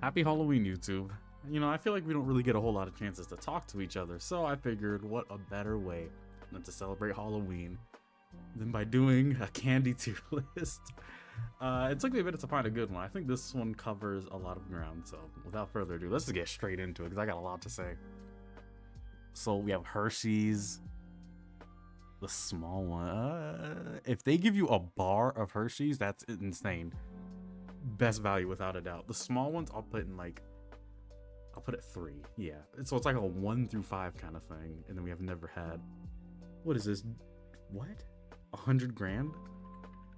Happy Halloween, YouTube. You know, I feel like we don't really get a whole lot of chances to talk to each other, so I figured what a better way than to celebrate Halloween than by doing a candy tier list. It took me a minute to find a good one. I think this one covers a lot of ground, so without further ado, let's just get straight into it because I got a lot to say. So we have Hershey's, the small one. If they give you a bar of Hershey's, that's insane. Best value without a doubt. The small ones I'll put in like, I'll put it 3. Yeah, so it's like a 1 through 5 kind of thing. And then we have never had. What is this? What? 100 grand?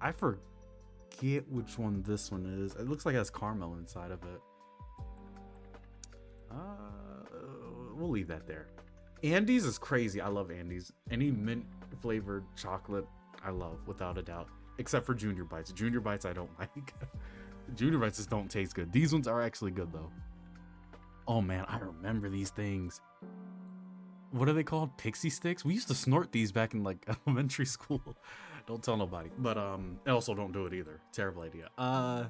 I forget which one this one is. It looks like it has caramel inside of it. We'll leave that there. Andes is crazy. I love Andes. Any mint flavored chocolate I love without a doubt, except for Junior Bites. Junior Bites I don't like. Junior Bites just don't taste good. These ones are actually good though. Oh man, I remember these things. What are they called? Pixie sticks? We used to snort these back in like elementary school. Don't tell nobody. But also don't do it either. Terrible idea. I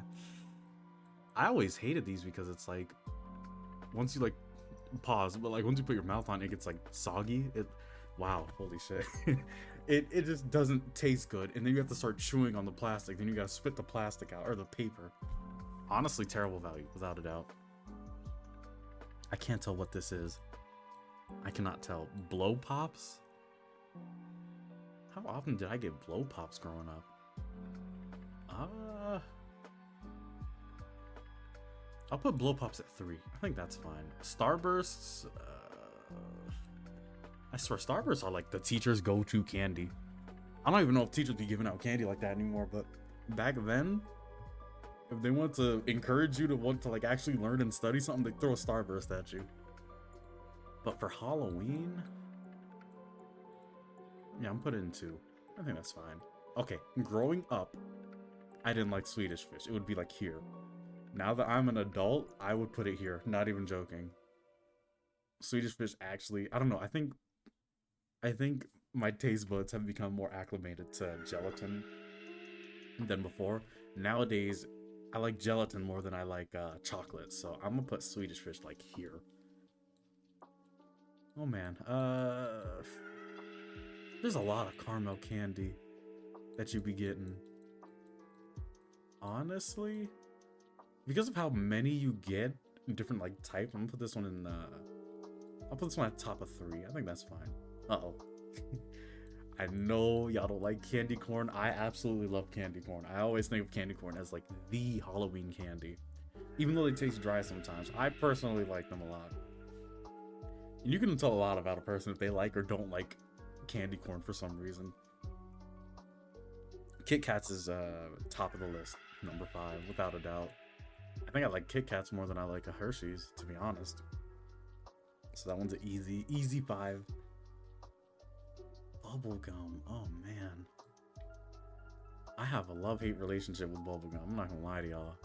always hated these because it's like once you like pause, but like once you put your mouth on it, it gets like soggy. Wow, holy shit. it just doesn't taste good, and then you have to start chewing on the plastic, then you gotta spit the plastic out or the paper. Honestly, terrible value without a doubt. I can't tell what this is. I cannot tell. Blow pops? How often did I get blow pops growing up? I'll put blow pops at 3. I think that's fine. Starbursts, I swear Starbursts are like the teacher's go-to candy. I don't even know if teachers be giving out candy like that anymore, but back then, if they want to encourage you to want to like actually learn and study something, they throw a Starburst at you. But for Halloween, yeah, I'm putting in 2. I think that's fine. Okay, growing up, I didn't like Swedish Fish. It would be like here. Now that I'm an adult, I would put it here. Not even joking. Swedish Fish actually, I don't know. I think my taste buds have become more acclimated to gelatin than before. Nowadays, I like gelatin more than I like chocolate. So I'm gonna put Swedish Fish like here. Oh man, there's a lot of caramel candy that you be getting. Honestly, because of how many you get in different like types, I'm gonna put this one in I'll put this one at top of 3. I think that's fine. Uh-oh. I know y'all don't like candy corn. I absolutely love candy corn. I always think of candy corn as like the Halloween candy. Even though they taste dry sometimes. I personally like them a lot. And you can tell a lot about a person if they like or don't like candy corn for some reason. Kit Kats is top of the list, number 5, without a doubt. I think I like Kit Kats more than I like a Hershey's, to be honest. So that one's an easy 5. Bubblegum, oh man. I have a love-hate relationship with bubblegum. I'm not gonna lie to y'all.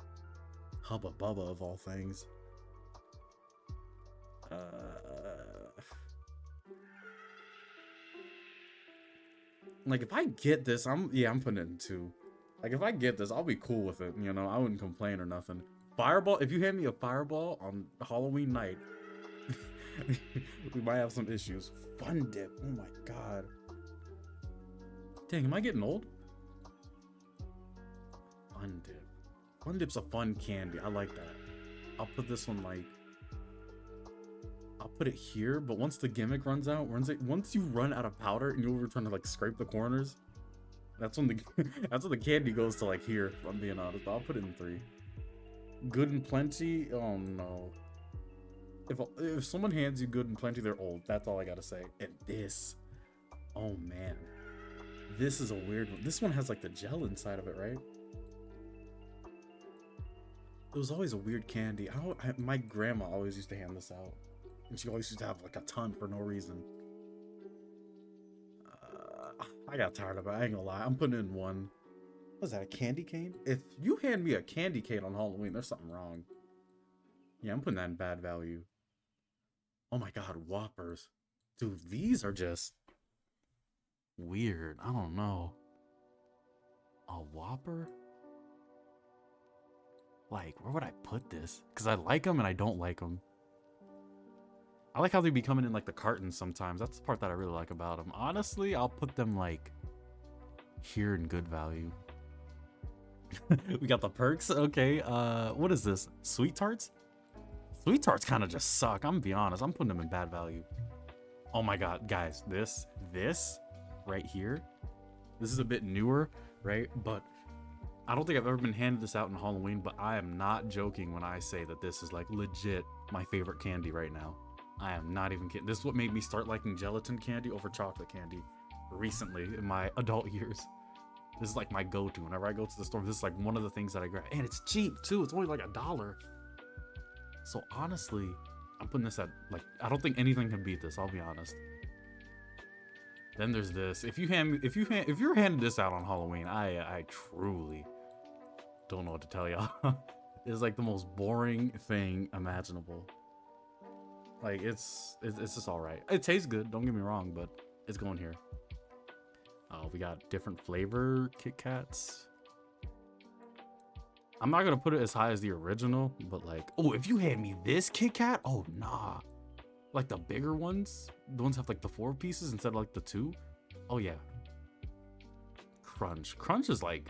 Hubba Bubba of all things. Like if I get this, I'm putting it in 2. Like if I get this, I'll be cool with it. You know, I wouldn't complain or nothing. Fireball, if you hand me a fireball on Halloween night, we might have some issues. Fun Dip, oh my god. Dang, am I getting old? Fun Dip. Fun Dip's a fun candy. I like that. I'll put this one like, I'll put it here, but once the gimmick runs out, once you run out of powder and you're trying to like scrape the corners, that's when the that's when the candy goes to like here, if I'm being honest. But I'll put it in 3. Good and Plenty, oh no. If someone hands you Good and Plenty, they're old. That's all I gotta say. And this, oh man. This is a weird one. This one has like the gel inside of it, right? It was always a weird candy. My grandma always used to hand this out. And she always used to have like a ton for no reason. I got tired of it. I ain't gonna lie. I'm putting it in 1. What is that, a candy cane? If you hand me a candy cane on Halloween, there's something wrong. Yeah, I'm putting that in bad value. Oh my god, Whoppers. Dude, these are just weird. I don't know. A Whopper? Like, where would I put this? Because I like them and I don't like them. I like how they be coming in like the cartons sometimes. That's the part that I really like about them. Honestly, I'll put them like here in good value. We got the perks. Okay, what is this? Sweet tarts? Sweet tarts kind of just suck. I'm gonna be honest. I'm putting them in bad value. Oh my god, guys, this right here, this is a bit newer, right? But I don't think I've ever been handed this out in Halloween, but I am not joking when I say that this is like legit my favorite candy right now. I am not even kidding. This is what made me start liking gelatin candy over chocolate candy recently in my adult years. This is like my go-to. Whenever I go to the store, this is like one of the things that I grab. And it's cheap too. It's only like $1. So honestly, I'm putting this at like, I don't think anything can beat this, I'll be honest. Then there's this. If you're handing this out on Halloween, I truly don't know what to tell y'all. It's like the most boring thing imaginable. Like it's just all right. It tastes good, don't get me wrong, but it's going here. Oh, we got different flavor Kit Kats. I'm not gonna put it as high as the original, but like, oh, if you hand me this Kit Kat, oh nah. Like the bigger ones, the ones have like the 4 pieces instead of like the 2. Oh yeah. Crunch. Crunch was like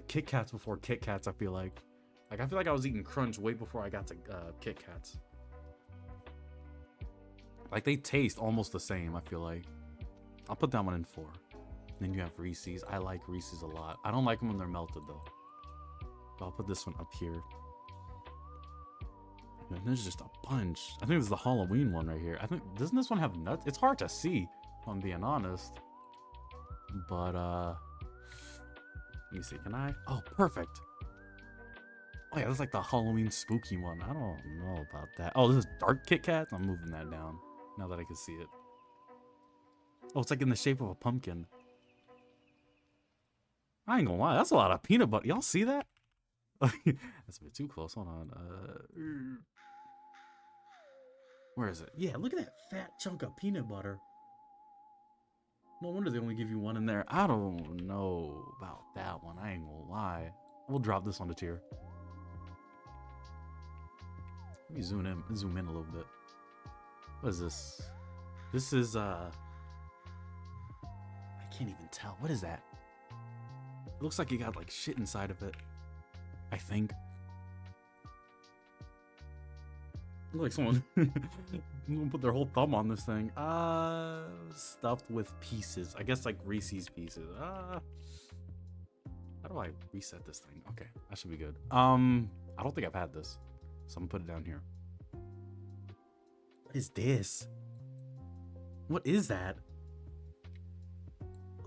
Kit Kats before Kit Kats, I feel like. Like, I feel like I was eating Crunch way before I got to Kit Kats. Like, they taste almost the same, I feel like. I'll put that one in 4. Then you have Reese's. I like Reese's a lot. I don't like them when they're melted, though. But I'll put this one up here. And there's just a bunch. I think this is the Halloween one right here. I think, doesn't this one have nuts? It's hard to see, if I'm being honest. But, let me see. Can I? Oh, perfect. Oh yeah, that's like the Halloween spooky one. I don't know about that. Oh, this is dark Kit Kats? I'm moving that down now that I can see it. Oh, it's like in the shape of a pumpkin. I ain't gonna lie, that's a lot of peanut butter. Y'all see that? That's a bit too close. Hold on. Where is it? Yeah, look at that fat chunk of peanut butter. No wonder they only give you one in there. I don't know about that one. I ain't gonna lie. We'll drop this on the tier. Let me zoom in a little bit. What is this? This is I can't even tell. What is that? It looks like you got like shit inside of it. I think. Look like someone put their whole thumb on this thing. Stuffed with pieces. I guess like Reese's pieces. How do I reset this thing? Okay, that should be good. I don't think I've had this, so I'm gonna put it down here. What is this? What is that?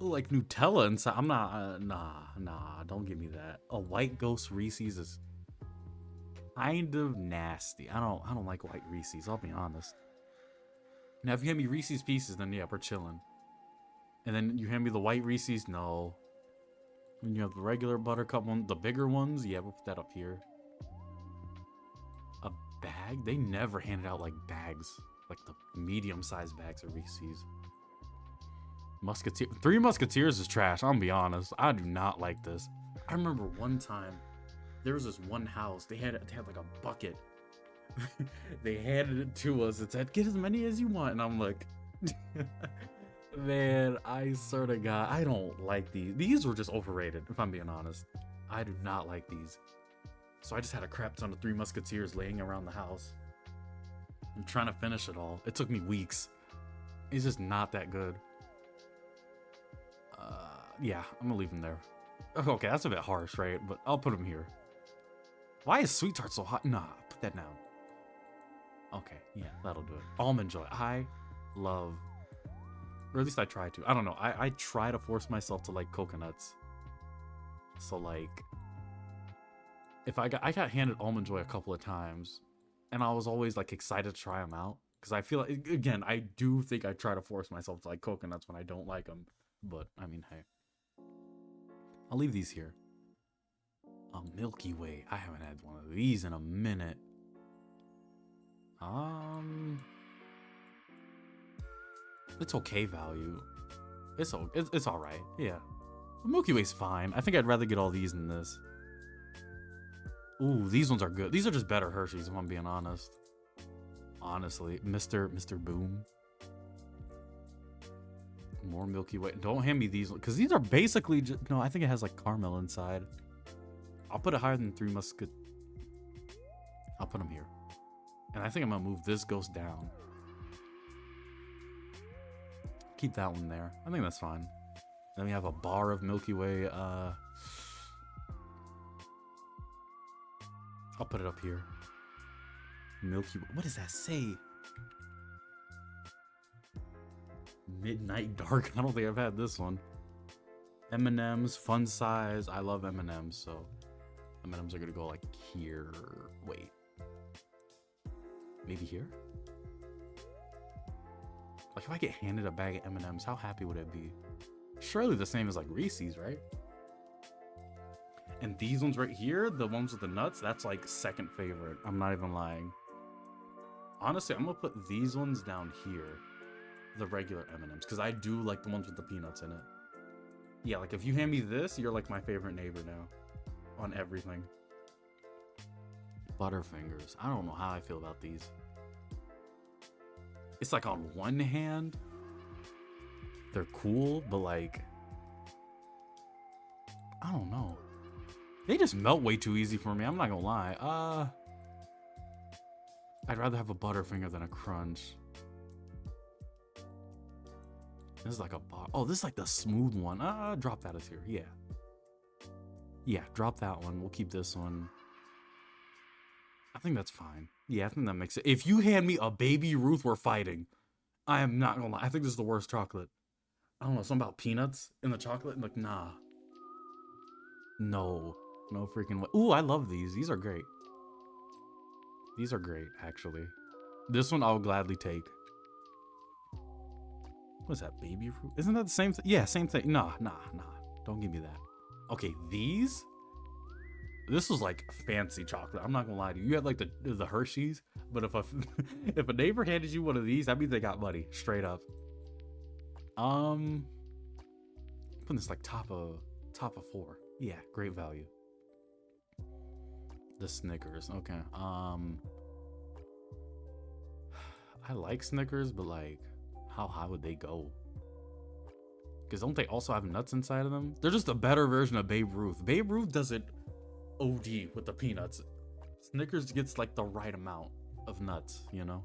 Oh, like Nutella inside. I'm not. Nah. Don't give me that. A white ghost Reese's is kind of nasty. I don't like white Reese's. I'll be honest. Now, if you hand me Reese's Pieces, then yeah, we're chilling. And then you hand me the white Reese's, no. When you have the regular buttercup one, the bigger ones, yeah, we'll put that up here. A bag? They never handed out like bags, like the medium-sized bags of Reese's. Musketeer, 3 Musketeers is trash. I'm gonna be honest. I do not like this. I remember one time there was this one house. They had like a bucket. They handed it to us. It said, "Get as many as you want," and I'm like, man, I swear to God, I don't like these. These were just overrated, if I'm being honest. I do not like these. So I just had a crap ton of 3 Musketeers laying around the house. I'm trying to finish it all. It took me weeks. It's just not that good. Yeah, I'm gonna leave them there. Okay, that's a bit harsh, right? But I'll put them here. Why is Sweet Tart so hot? Nah, put that down. Okay, yeah, that'll do it. Almond Joy. I love, or at least I try to. I don't know. I try to force myself to like coconuts. So like, if I got handed Almond Joy a couple of times, and I was always like excited to try them out because I feel like, again, I do think I try to force myself to like coconuts when I don't like them. But I mean, hey, I'll leave these here. A Milky Way. I haven't had one of these in a minute. It's okay value. It's all right. Yeah, the Milky Way's fine. I think I'd rather get all these than this. Ooh, these ones are good. These are just better Hershey's, if I'm being honest. Honestly, Mr. Boom. More Milky Way. Don't hand me these because these are basically just, no, I think it has like caramel inside. I'll put it higher than Three Musket. I'll put them here. And I think I'm gonna move this ghost down. Keep that one there. I think that's fine. Then we have a bar of Milky Way. I'll put it up here. Milky Way. What does that say? Midnight Dark. I don't think I've had this one. M&M's, fun size. I love M&M's, so M&M's are gonna go like here. Wait. Maybe here? Like if I get handed a bag of M&M's, how happy would I be? Surely the same as like Reese's, right? And these ones right here, the ones with the nuts, that's like second favorite. I'm not even lying. Honestly, I'm gonna put these ones down here. The regular M&M's, because I do like the ones with the peanuts in it. Yeah, like if you hand me this, you're like my favorite neighbor now. On everything. Butterfingers. I don't know how I feel about these. It's like on one hand, they're cool, but like, I don't know. They just melt way too easy for me. I'm not gonna lie. I'd rather have a Butterfinger than a Crunch. This is like a bar. Oh, this is like the smooth one. Drop that as here. Yeah. Yeah, drop that one. We'll keep this one. I think that's fine. Yeah, I think that makes it. If you hand me a Baby Ruth, we're fighting. I am not gonna lie. I think this is the worst chocolate. I don't know, something about peanuts in the chocolate. I'm like, nah. No. No freaking way. Ooh, I love these. These are great. These are great, actually. This one I'll gladly take. What's that, Baby Ruth? Isn't that the same thing? Yeah, same thing. Nah. Don't give me that. Okay, these? This was like fancy chocolate. I'm not gonna lie to you. You had like the Hershey's, but if a neighbor handed you one of these, that means they got money, straight up. Putting this like top of 4. Yeah, great value. The Snickers. Okay. I like Snickers, but like, how high would they go? Because don't they also have nuts inside of them? They're just a better version of Babe Ruth. Babe Ruth doesn't OD with the peanuts. Snickers gets like the right amount of nuts, you know?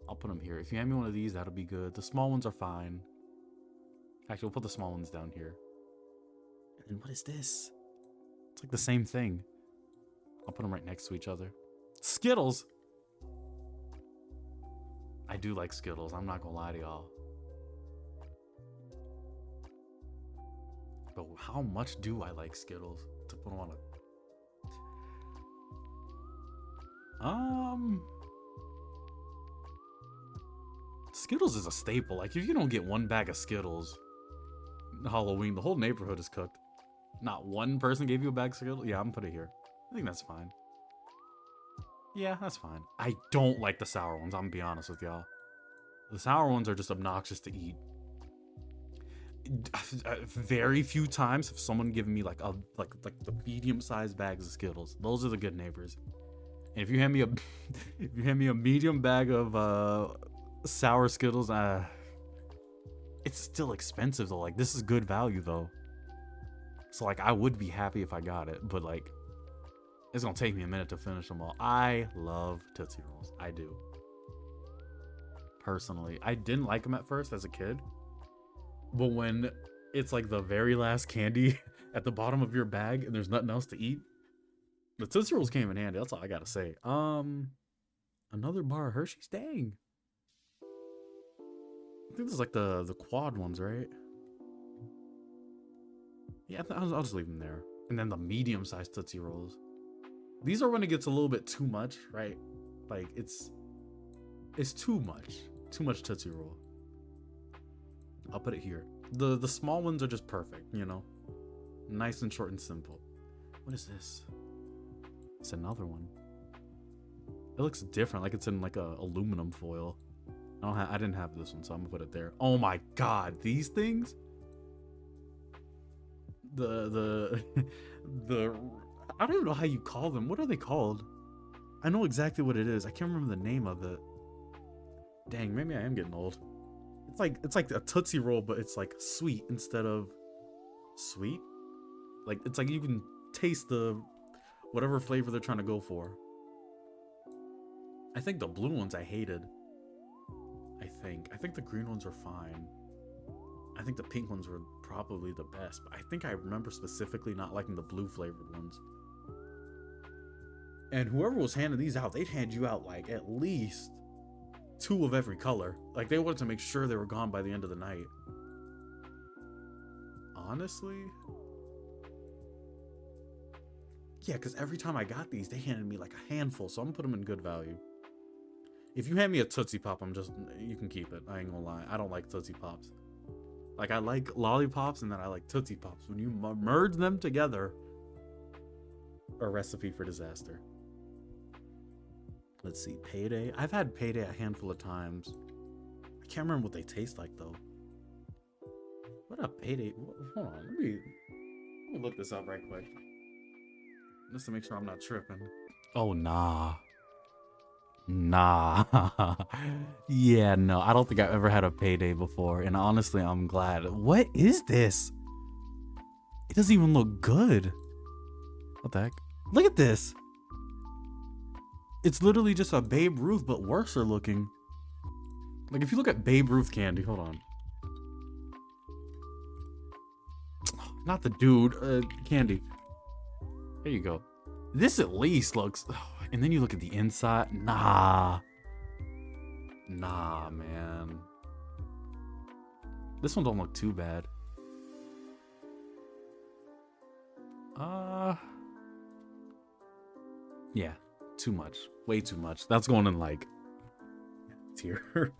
I'll put them here. If you hand me one of these, that'll be good. The small ones are fine. Actually, we'll put the small ones down here. And then what is this? It's like the same thing. I'll put them right next to each other. Skittles! I do like Skittles. I'm not gonna lie to y'all. But how much do I like Skittles to put them on a... Skittles is a staple. Like, if you don't get one bag of Skittles Halloween, the whole neighborhood is cooked. Not one person gave you a bag of Skittles? Yeah, I'm gonna put it here. I think that's fine. Yeah, that's fine. I don't like the sour ones, I'm gonna be honest with y'all. The sour ones are just obnoxious to eat. Very few times have someone given me like the medium-sized bags of Skittles. Those are the good neighbors. And if you hand me a medium bag of sour Skittles, it's still expensive though. Like, this is good value though. So like, I would be happy if I got it, but like, it's gonna take me a minute to finish them all. I love Tootsie Rolls. I do. Personally, I didn't like them at first as a kid, but when it's like the very last candy at the bottom of your bag and there's nothing else to eat, the Tootsie Rolls came in handy. That's all I gotta say. Another bar of Hershey's. Dang. I think this is like the quad ones, right? Yeah, I'll just leave them there. And then the medium-sized Tootsie Rolls. These are when it gets a little bit too much, right? Like, it's too much. Too much Tootsie Roll. I'll put it here. The small ones are just perfect, you know? Nice and short and simple. What is this? It's another one. It looks different, like it's in like a aluminum foil. I didn't have this one, so I'm gonna put it there. Oh my god, these things? I don't even know how you call them. What are they called? I know exactly what it is. I can't remember the name of it. Dang, maybe I am getting old. It's like a Tootsie Roll, but it's like sweet instead of sweet. Like it's like you can taste the whatever flavor they're trying to go for. I think the blue ones I hated. I think the green ones are fine. I think the pink ones were probably the best, but I think I remember specifically not liking the blue flavored ones. And whoever was handing these out, they'd hand you out like at least 2 of every color. Like they wanted to make sure they were gone by the end of the night. Honestly, yeah, because every time I got these, they handed me like a handful, so I'm gonna put them in good value. If you hand me a Tootsie Pop, you can keep it. I ain't gonna lie. I don't like Tootsie Pops. Like, I like lollipops and then I like Tootsie Pops. When you merge them together, a recipe for disaster. Let's see, Payday. I've had Payday a handful of times. I can't remember what they taste like, though. What up, Payday? Hold on, let me look this up right quick. Just to make sure I'm not tripping. Oh, nah. Nah. Yeah, no, I don't think I've ever had a Payday before, and honestly, I'm glad. What is this? It doesn't even look good. What the heck? Look at this. It's literally just a Babe Ruth, but worse looking. Like, if you look at Babe Ruth candy, hold on. Not the dude, candy. There you go. This at least looks... And then you look at the inside. Nah. Nah, man. This one don't look too bad. Yeah, too much. Way too much. That's going in like tier.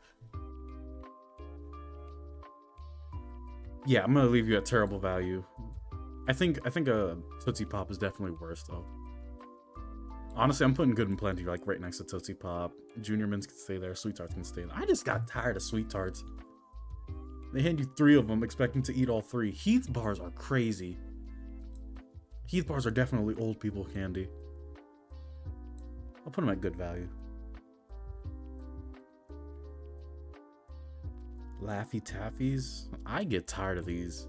Yeah, I'm gonna leave you at terrible value. I think a Tootsie Pop is definitely worse though. Honestly, I'm putting Good and Plenty like right next to Tootsie Pop. Junior Mints can stay there. Sweet Tarts can stay there. I just got tired of Sweet Tarts. They hand you 3 of them, expecting to eat all 3. Heath bars are crazy. Heath bars are definitely old people candy. I'll put them at good value. Laffy Taffies. I get tired of these.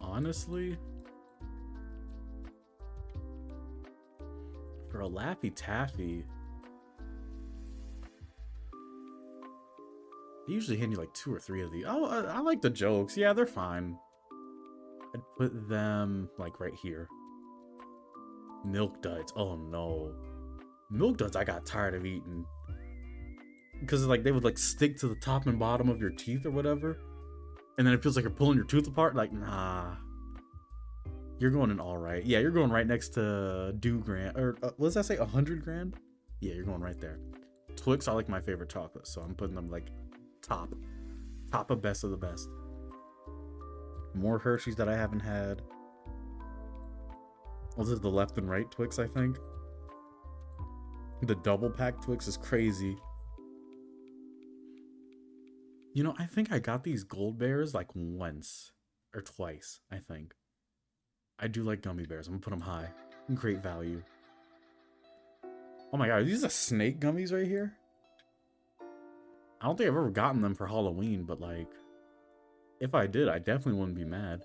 Honestly. For a Laffy Taffy, they usually hand you like 2 or 3 of these. Oh, I like the jokes. Yeah, they're fine. I'd put them like right here. Milk Duds. Oh no. Milk Duds I got tired of eating. Because like they would like stick to the top and bottom of your teeth or whatever. And then it feels like you're pulling your tooth apart. Like, nah. You're going in all right. Yeah, you're going right next to Do Grand. Or, what does that say? 100 grand? Yeah, you're going right there. Twix are like my favorite chocolate, so I'm putting them like top. Top of best of the best. More Hershey's that I haven't had. This is the left and right Twix, I think. The double pack Twix is crazy. You know, I think I got these Gold Bears like once or twice, I think. I do like gummy bears. I'm gonna put them high. Great value. Oh my god, are these the snake gummies right here? I don't think I've ever gotten them for Halloween, but like, if I did, I definitely wouldn't be mad.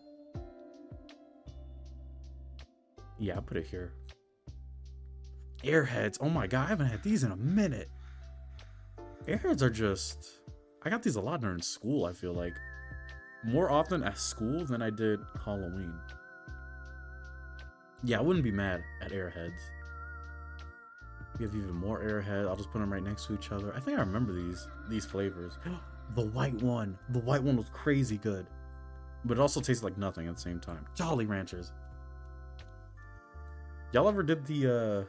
Yeah, I'll put it here. Airheads. Oh my god, I haven't had these in a minute. Airheads are just... I got these a lot during school, I feel like. More often at school than I did Halloween. Yeah, I wouldn't be mad at Airheads. We have even more Airhead. I'll just put them right next to each other. I think I remember these flavors. The white one. The white one was crazy good. But it also tastes like nothing at the same time. Jolly Ranchers. Y'all ever did the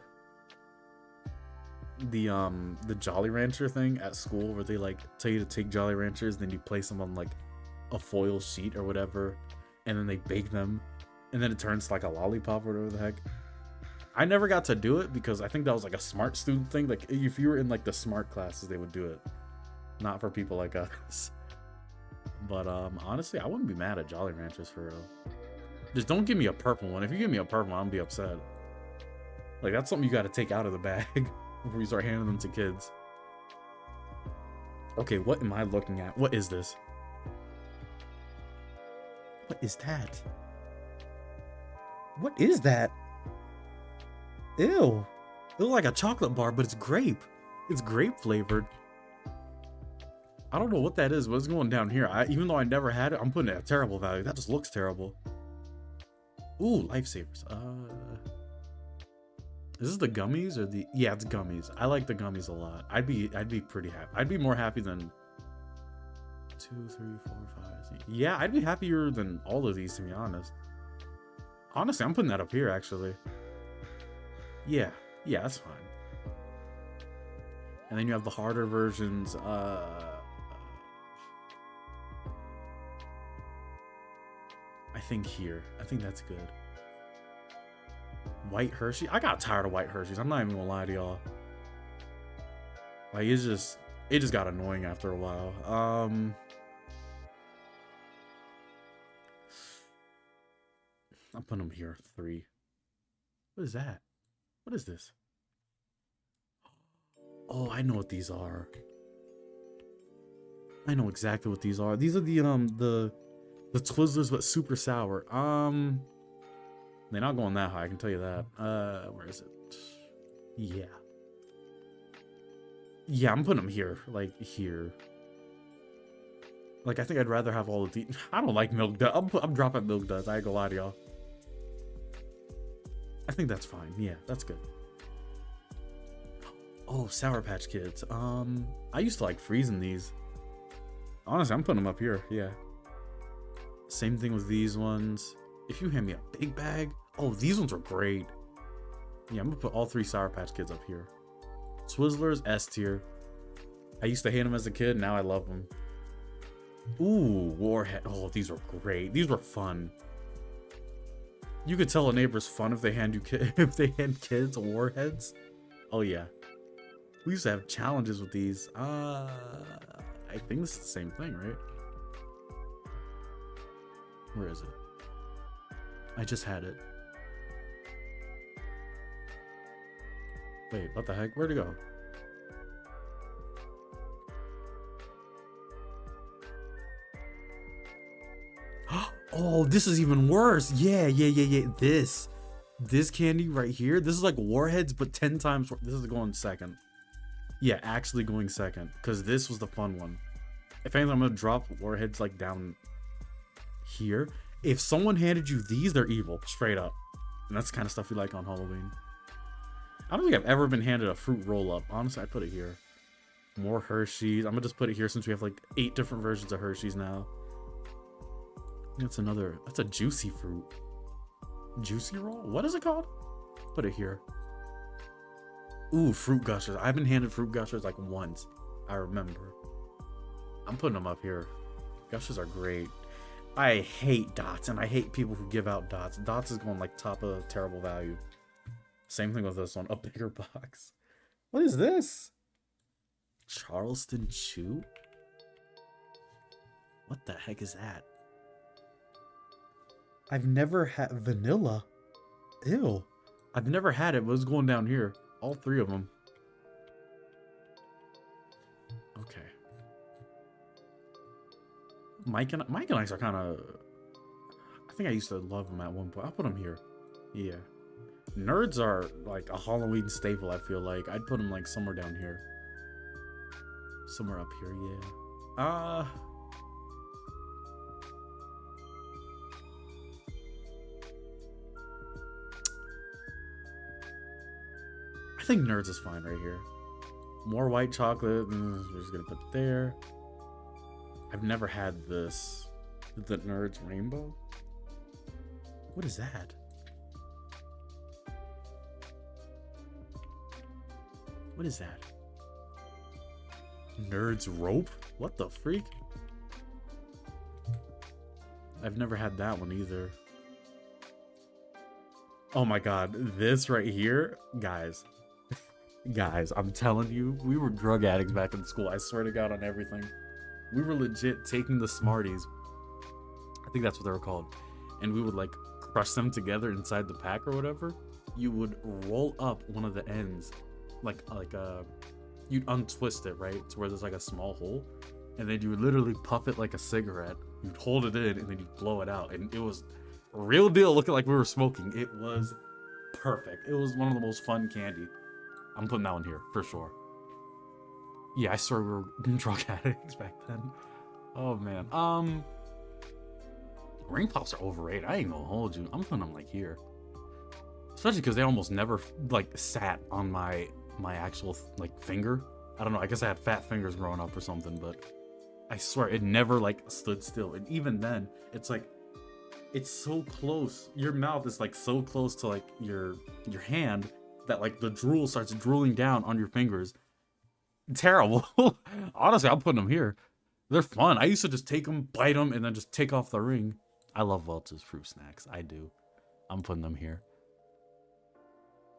Jolly Rancher thing at school where they like tell you to take Jolly Ranchers, then you place them on like a foil sheet or whatever, and then they bake them, and then it turns like a lollipop or whatever the heck? I never got to do it because I think that was like a smart student thing. Like if you were in like the smart classes, they would do it. Not for people like us. But honestly, I wouldn't be mad at Jolly Ranchers for real. Just don't give me a purple one. If you give me a purple one, I'm gonna be upset. Like, that's something you gotta take out of the bag before you start handing them to kids. Okay, what am I looking at? What is this? What is that? What is that? Ew. It looks like a chocolate bar, but it's grape. It's grape flavored. I don't know what that is, but it's going down here. Even though I never had it, I'm putting it at terrible value. That just looks terrible. Ooh, lifesavers. Is this the gummies or the? Yeah, it's gummies. I like the gummies a lot. I'd be pretty happy. I'd be more happy than 2, 3, 4, 5, 6. Yeah, I'd be happier than all of these, to be honest. Honestly, I'm putting that up here actually. Yeah, that's fine. And then you have the harder versions. I think here. I think that's good. White Hershey. I got tired of white Hershey's. I'm not even gonna lie to y'all. Like, it just got annoying after a while. I'm putting them here. 3. What is that? What is this? Oh, I know what these are. I know exactly what these are. These are the Twizzlers, but super sour. They're not going that high, I can tell you that. Where is it? Yeah. Yeah, I'm putting them here. Like, here. Like, I think I'd rather have all of these. I don't like Milk Duds. I'm dropping Milk Duds. I ain't gonna lie to y'all. I think that's fine. Yeah, that's good. Oh, Sour Patch Kids. I used to like freezing these. Honestly, I'm putting them up here. Yeah. Same thing with these ones. If you hand me a big bag. Oh, these ones are great. Yeah, I'm gonna put all 3 Sour Patch Kids up here. Twizzlers, S tier. I used to hate them as a kid. Now I love them. Ooh, Warhead. Oh, these were great. These were fun. You could tell a neighbor's fun if they hand kids Warheads. Oh yeah. We used to have challenges with these. I think this is the same thing, right? Where is it? I just had it. Wait, what the heck? Where'd it go? Oh, this is even worse. Yeah. This candy right here. This is like Warheads, but 10 times. This is going second. Yeah, actually going second. Because this was the fun one. If anything, I'm going to drop Warheads like down here. If someone handed you these, they're evil. Straight up. And that's the kind of stuff we like on Halloween. I don't think I've ever been handed a fruit roll-up. Honestly, I put it here. More Hershey's. I'm going to just put it here since we have like 8 different versions of Hershey's now. That's a juicy fruit. Juicy roll? What is it called? Put it here. Ooh, Fruit Gushers. I've been handed Fruit Gushers like once. I remember. I'm putting them up here. Gushers are great. I hate dots, and I hate people who give out dots. Dots is going like top of terrible value. Same thing with this one. A bigger box. What is this? Charleston Chew? What the heck is that? I've never had vanilla. Ew. I've never had it, but it's going down here. All 3 of them. Okay. Mike and Ice are kind of... I think I used to love them at one point. I'll put them here. Yeah. Nerds are like a Halloween staple, I feel like. I'd put them like somewhere down here. Somewhere up here, yeah. I think Nerds is fine right here. More white chocolate. We're just gonna put it there. I've never had this. The Nerds Rainbow? What is that? What is that? Nerds Rope? What the freak? I've never had that one either. Oh my god, this right here, guys. Guys, I'm telling you, we were drug addicts back in school. I swear to God on everything. We were legit taking the Smarties. I think that's what they were called. And we would like crush them together inside the pack or whatever, you would roll up one of the ends, you'd untwist it, right, to where there's like a small hole, and then you would literally puff it like a cigarette. You'd hold it in, and then you'd blow it out, and it was real deal, looking like we were smoking. It was perfect. It was one of the most fun candy. I'm putting that one here for sure. Yeah, I swear we were drug addicts back then. Oh man. Ring pops are overrated. I ain't gonna hold you. I'm putting them like here, especially because they almost never like sat on my actual like finger. I don't know. I guess I had fat fingers growing up or something, but I swear it never like stood still. And even then, it's like it's so close. Your mouth is like so close to like your hand that like the drool starts drooling down on your fingers. Terrible. Honestly, I'm putting them here. They're fun. I used to just take them, bite them, and then just take off the ring. I love Welch's fruit snacks. I do. I'm putting them here.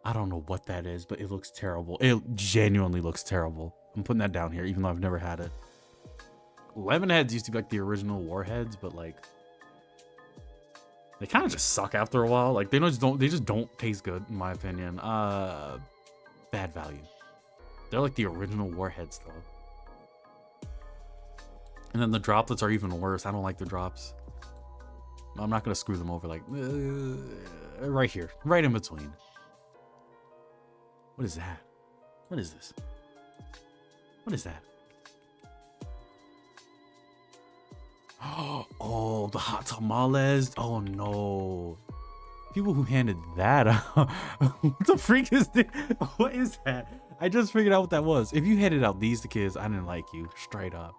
I don't know what that is, but it looks terrible. It genuinely looks terrible. I'm putting that down here, even though I've never had it. Lemonheads used to be like the original Warheads, but like they kind of just suck after a while. Like they just don't taste good, in my opinion. Bad value. They're like the original Warheads though. And then the droplets are even worse. I don't like the drops. I'm not gonna screw them over. Like right here, right in between. What is that? What is this? What is that? Oh, the hot tamales. Oh no. People who handed that out. What the freak is this? What is that? I just figured out what that was. If you handed out these to kids, I didn't like you. Straight up.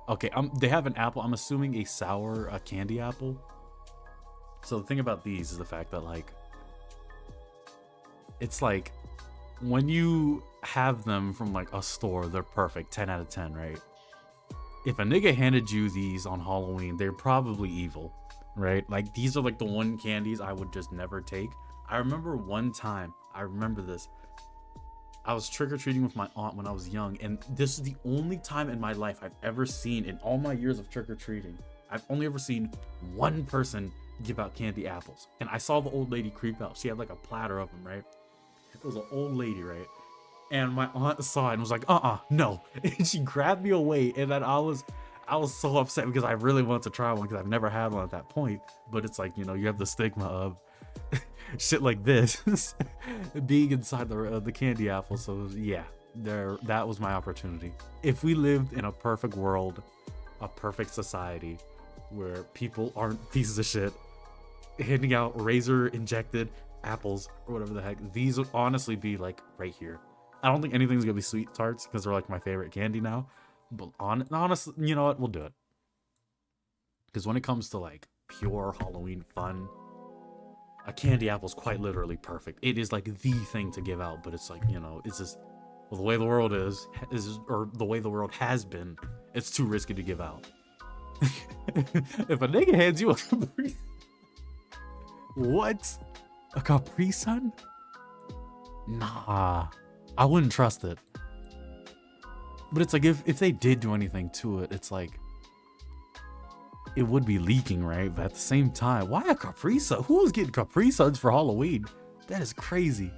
Okay, they have an apple. I'm assuming a sour candy apple. So the thing about these is the fact that like it's like when you have them from like a store, they're perfect, 10 out of 10, right? If a nigga handed you these on Halloween, they're probably evil, right? Like these are like the one candies I would just never take. I remember one time, I remember this. I was trick-or-treating with my aunt when I was young, and this is the only time in my life I've ever seen, in all my years of trick-or-treating, I've only ever seen one person give out candy apples. And I saw the old lady creep out. She had like a platter of them, right? It was an old lady, right? And my aunt saw it and was like, no. And she grabbed me away, and then I was so upset because I really wanted to try one because I've never had one at that point. But it's like, you know, you have the stigma of shit like this being inside the candy apple. So yeah, that was my opportunity. If we lived in a perfect world, a perfect society where people aren't pieces of shit handing out razor injected apples or whatever the heck, these would honestly be like right here. I don't think anything's gonna be sweet tarts because they're like my favorite candy now, but honestly, you know what, we'll do it. Because when it comes to like pure Halloween fun, a candy apple is quite literally perfect. It is like the thing to give out, but it's like, you know, it's just, well, the way the world is or the way the world has been, it's too risky to give out. If a nigga hands you a Capri, what? A Capri Sun? Nah, I wouldn't trust it. But it's like if they did do anything to it, it's like it would be leaking, right? But at the same time, why a Capri Sun? Who was getting Capri Suns for Halloween? That is crazy.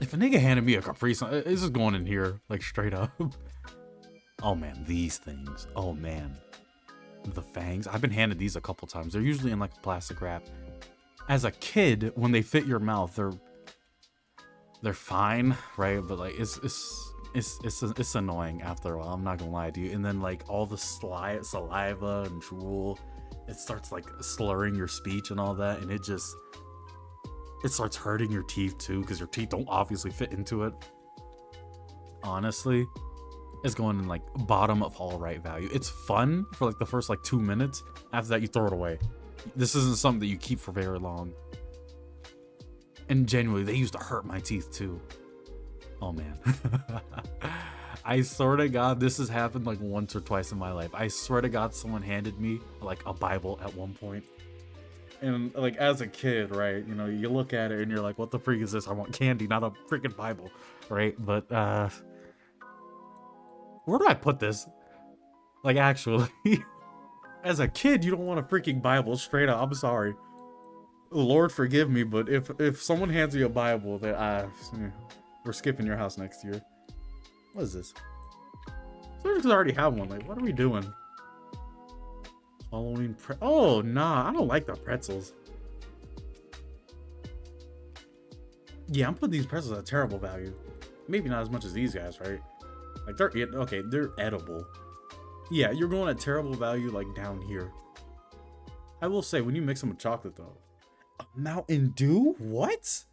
If a nigga handed me a Capri Sun, this is going in here, like straight up. Oh man, these things. Oh man. The fangs. I've been handed these a couple times. They're usually in like plastic wrap. As a kid, when they fit your mouth, they're fine, right? But like it's annoying after a while. I'm not gonna lie to you. And then like all the saliva and drool, it starts like slurring your speech and all that, and it starts hurting your teeth too because your teeth don't obviously fit into it. Honestly, it's going in like bottom of all right value. It's fun for like the first like 2 minutes. After that, you throw it away. This isn't something that you keep for very long. And genuinely, they used to hurt my teeth too. Oh man. I swear to God, this has happened like once or twice in my life. I swear to God, someone handed me like a Bible at one point. And like as a kid, right, you know, you look at it and you're like, what the freak is this? I want candy, not a freaking Bible, right? But where do I put this? Like, actually. As a kid, you don't want a freaking Bible, straight up. I'm sorry. Lord forgive me, but if someone hands you a Bible, that we're skipping your house next year. What is this? Because I already have one. Like, what are we doing? Halloween oh, nah. I don't like the pretzels. Yeah, I'm putting these pretzels at terrible value. Maybe not as much as these guys, right? Like, they're edible. Yeah, you're going at terrible value, like, down here. I will say, when you mix them with chocolate, though. Mountain Dew? What?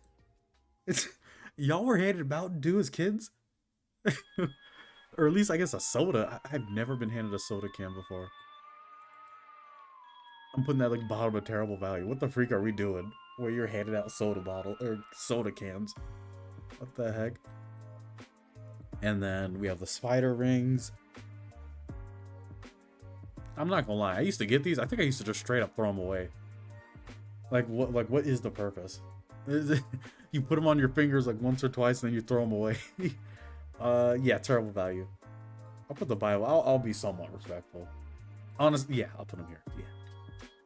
Y'all were handed Mountain Dew as kids? Or at least, I guess, a soda. I've never been handed a soda can before. I'm putting that, like, bottom of terrible value. What the freak are we doing? Where you're handed out soda bottle, or soda cans. What the heck? And then we have the spider rings. I'm not gonna lie. I used to get these. I think I used to just straight up throw them away. Like, what is the purpose? You put them on your fingers like once or twice, and then you throw them away. Yeah, terrible value. I'll put the Bible. I'll be somewhat respectful. Honestly, yeah, I'll put them here. Yeah.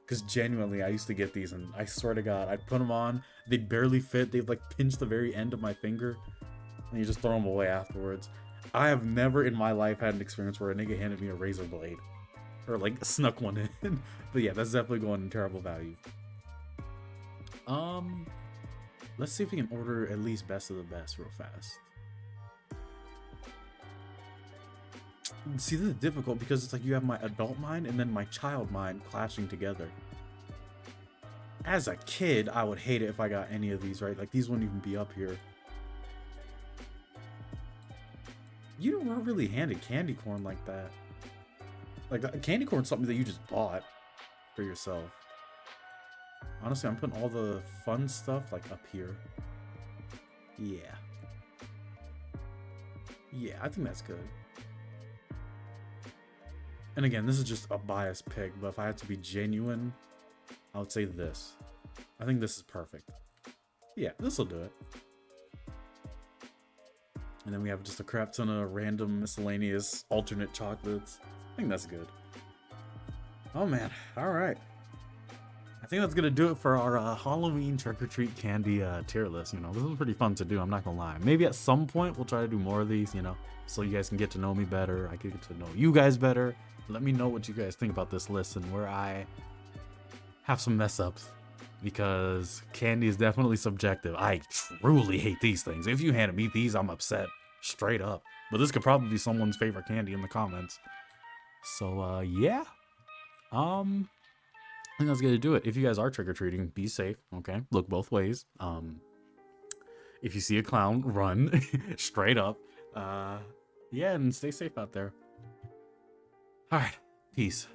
Because genuinely, I used to get these, and I swear to God, I'd put them on. They'd barely fit. They'd, like, pinch the very end of my finger, and you just throw them away afterwards. I have never in my life had an experience where a nigga handed me a razor blade. Or, like, snuck one in. But yeah, that's definitely going in terrible value. Let's see if we can order at least best of the best real fast. See, this is difficult because it's like you have my adult mind and then my child mind clashing together. As a kid, I would hate it if I got any of these, right? Like, these wouldn't even be up here. You weren't really handed candy corn like that. Like, candy corn's something that you just bought for yourself. Honestly, I'm putting all the fun stuff, like, up here. Yeah. Yeah, I think that's good. And again, this is just a biased pick, but if I had to be genuine, I would say this. I think this is perfect. Yeah, this will do it. And then we have just a crap ton of random miscellaneous alternate chocolates. I think that's good. Oh man, alright. I think that's gonna do it for our Halloween trick-or-treat candy tier list. You know, this was pretty fun to do, I'm not gonna lie. Maybe at some point we'll try to do more of these, you know, so you guys can get to know me better. I can get to know you guys better. Let me know what you guys think about this list and where I have some mess ups, because candy is definitely subjective. I truly hate these things. If you handed me these, I'm upset straight up. But this could probably be someone's favorite candy in the comments. So yeah. I think that's gonna do it. If you guys are trick-or-treating, be safe, okay? Look both ways. If you see a clown, run straight up. Yeah, and stay safe out there. All right, peace.